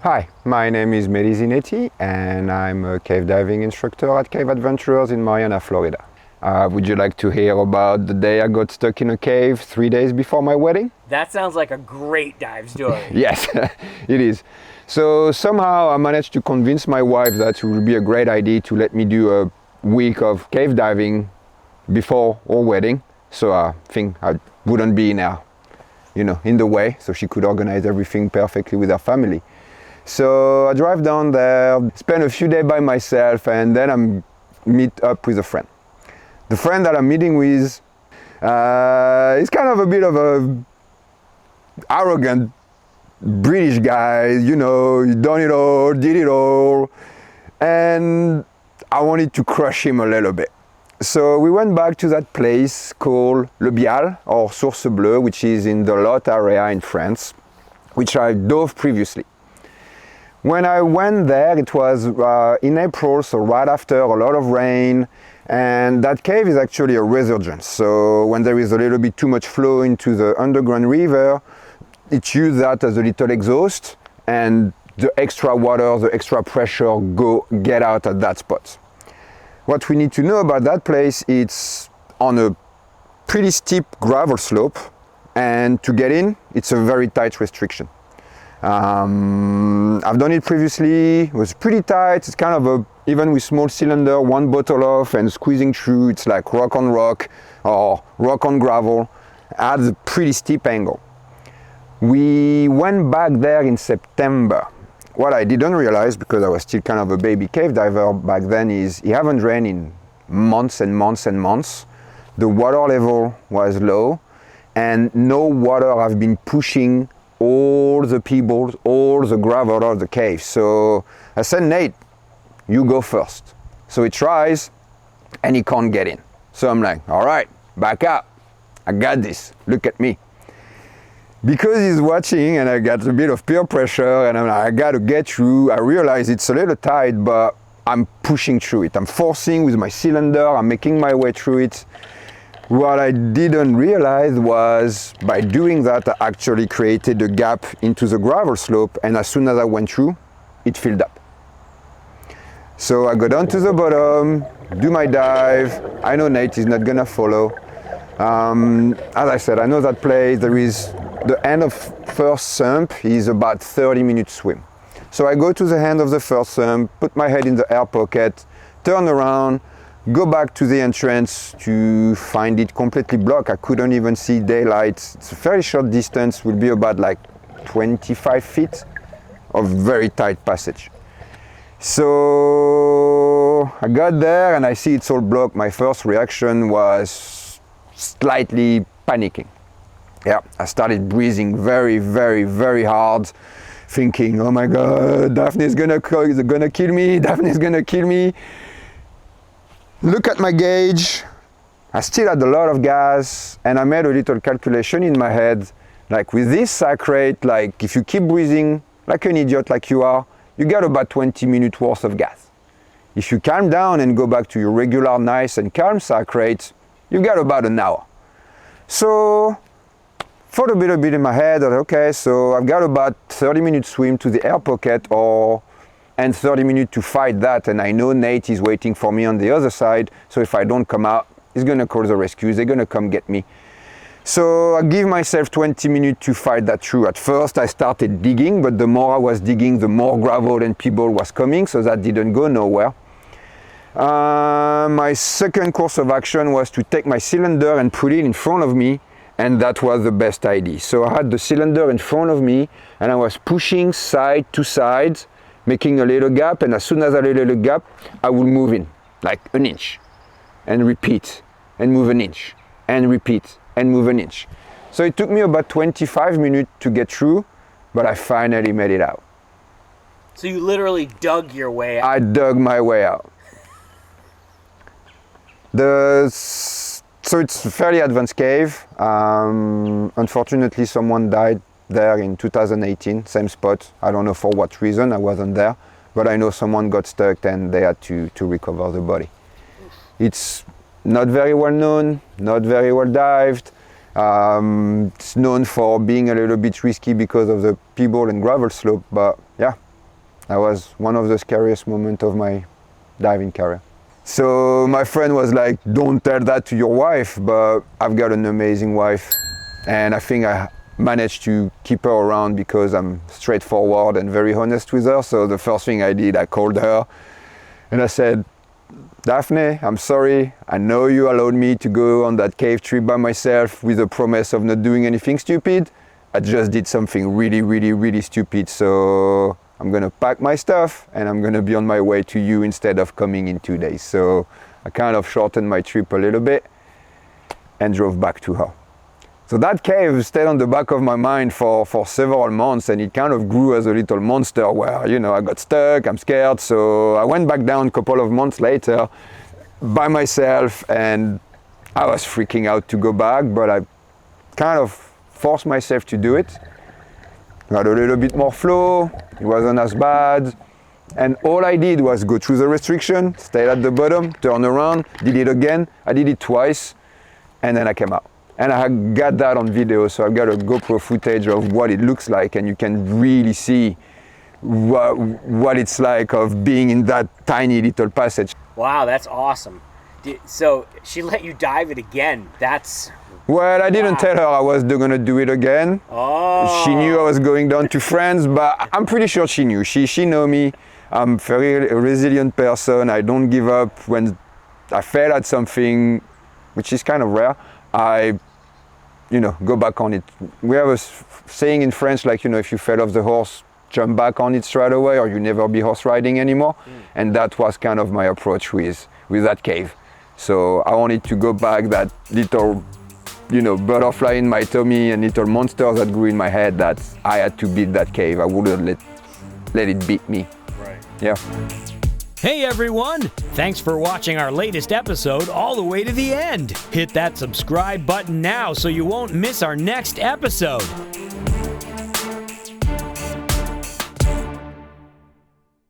Hi, my name is Mehdi Zinetti and I'm a cave diving instructor at Cave Adventurers in Mariana, Florida. Would you like to hear about the day I got stuck in a cave 3 days before my wedding? That sounds like a great dive story. Yes, it is. So somehow I managed to convince my wife that it would be a great idea to let me do a week of cave diving before our wedding. So I think I wouldn't be in the way, so she could organize everything perfectly with her family. So I drive down there, spend a few days by myself, and then I meet up with a friend. The friend that I'm meeting with is kind of a bit of a arrogant British guy, he done it all, did it all, and I wanted to crush him a little bit. So we went back to that place called Le Bial, or Source Bleue, which is in the Lot area in France, which I dove previously. When I went there, it was in April, so right after a lot of rain, and that cave is actually a resurgence. So when there is a little bit too much flow into the underground river, it uses that as a little exhaust, and the extra water, the extra pressure get out at that spot. What we need to know about that place, it's on a pretty steep gravel slope, and to get in, it's a very tight restriction. I've done it previously, it was pretty tight, it's kind of even with small cylinder, one bottle off and squeezing through, it's like rock on rock or rock on gravel at a pretty steep angle. We went back there in September. What I didn't realize, because I was still kind of a baby cave diver back then, is it hadn't rained in months and months and months. The water level was low and no water have been pushing all the pebbles, all the gravel out of the cave. So I said, Nate, you go first. So he tries and he can't get in. So I'm like, all right, back up. I got this, look at me. Because he's watching and I got a bit of peer pressure and I'm like, I gotta get through. I realize it's a little tight, but I'm pushing through it. I'm forcing with my cylinder, I'm making my way through it. What I didn't realize was by doing that, I actually created a gap into the gravel slope, and as soon as I went through, it filled up. So I go down to the bottom, do my dive. I know Nate is not gonna follow. As I said, I know that place. There is the end of first sump is about 30-minute swim. So I go to the end of the first sump, put my head in the air pocket, turn around, go back to the entrance to find it completely blocked. I couldn't even see daylight. It's a very short distance, will be about like 25 feet of very tight passage. So I got there and I see it's all blocked. My first reaction was slightly panicking. Yeah, I started breathing very, very, very hard, thinking, oh my God, Daphne's gonna kill me, Daphne's gonna kill me. Look at my gauge, I still had a lot of gas, and I made a little calculation in my head, like with this sac rate, like if you keep breathing like an idiot like you are, you get about 20 minutes worth of gas. If you calm down and go back to your regular nice and calm sac rate, you get about an hour. So, thought a bit in my head, okay, so I've got about 30-minute swim to the air pocket and 30 minutes to fight that, and I know Nate is waiting for me on the other side, so if I don't come out, he's gonna call the rescues, they're gonna come get me. So I give myself 20 minutes to fight that through. At first I started digging, but the more I was digging, the more gravel and pebble was coming, so that didn't go nowhere. My second course of action was to take my cylinder and put it in front of me, and that was the best idea. So I had the cylinder in front of me, and I was pushing side to side, making a little gap, and as soon as I had a little gap, I would move in, like an inch, and repeat, and move an inch, and repeat, and move an inch. So it took me about 25 minutes to get through, but I finally made it out. So you literally dug your way out? I dug my way out. So it's a fairly advanced cave. Unfortunately, someone died there in 2018, same spot. I don't know for what reason, I wasn't there, but I know someone got stuck and they had to recover the body. It's not very well known, not very well dived. It's known for being a little bit risky because of the pebble and gravel slope, but yeah, That was one of the scariest moments of my diving career. So my friend was like, don't tell that to your wife, but I've got an amazing wife. And I think I managed to keep her around because I'm straightforward and very honest with her. So the first thing I did, I called her and I said, Daphne, I'm sorry. I know you allowed me to go on that cave trip by myself with the promise of not doing anything stupid. I just did something really, really, really stupid. So I'm gonna pack my stuff and I'm gonna be on my way to you instead of coming in 2 days. So I kind of shortened my trip a little bit and drove back to her. So that cave stayed on the back of my mind for several months, and it kind of grew as a little monster where, you know, I got stuck, I'm scared. So I went back down a couple of months later by myself, and I was freaking out to go back, but I kind of forced myself to do it. Got a little bit more flow, it wasn't as bad. And all I did was go through the restriction, stayed at the bottom, turn around, did it again. I did it twice, and then I came out. And I got that on video, so I've got a GoPro footage of what it looks like, and you can really see what it's like of being in that tiny little passage. Wow, that's awesome. So she let you dive it again. That's... Well, I didn't tell her I was gonna do it again. Oh. She knew I was going down to France, but I'm pretty sure she knew. She know me. I'm a very resilient person. I don't give up. When I fail at something, which is kind of rare, I, go back on it. We have a saying in French, like, if you fell off the horse, jump back on it straight away, or you never be horse riding anymore. And that was kind of my approach with that cave. So I wanted to go back, that little, butterfly in my tummy and little monster that grew in my head, that I had to beat that cave. I wouldn't let it beat me. Right. Yeah. Hey everyone! Thanks for watching our latest episode all the way to the end. Hit that subscribe button now so you won't miss our next episode.